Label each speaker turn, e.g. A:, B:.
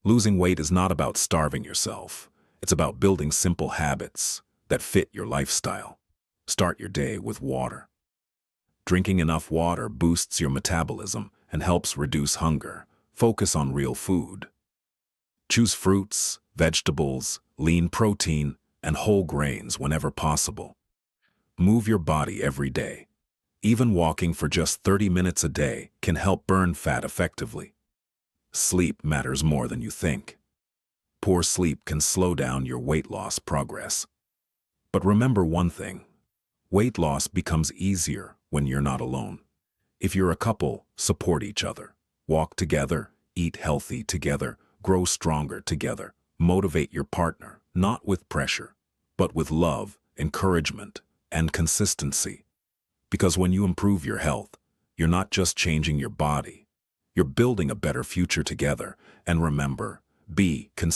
A: Losing weight is not about starving yourself. It's about building simple habits that fit your lifestyle. Start your day with water. Drinking enough water boosts your metabolism and helps reduce hunger. Focus on real food. Choose fruits, vegetables, lean protein, and whole grains whenever possible. Move your body every day. Even walking for just 30 minutes a day can help burn fat effectively. Sleep matters more than you think. Poor sleep can slow down your weight loss progress. But remember one thing: weight loss becomes easier when you're not alone. If you're a couple, support each other. Walk together, eat healthy together, grow stronger together. Motivate your partner, not with pressure, but with love, encouragement, and consistency. Because when you improve your health, you're not just changing your body, you're building a better future together. And remember, be consistent.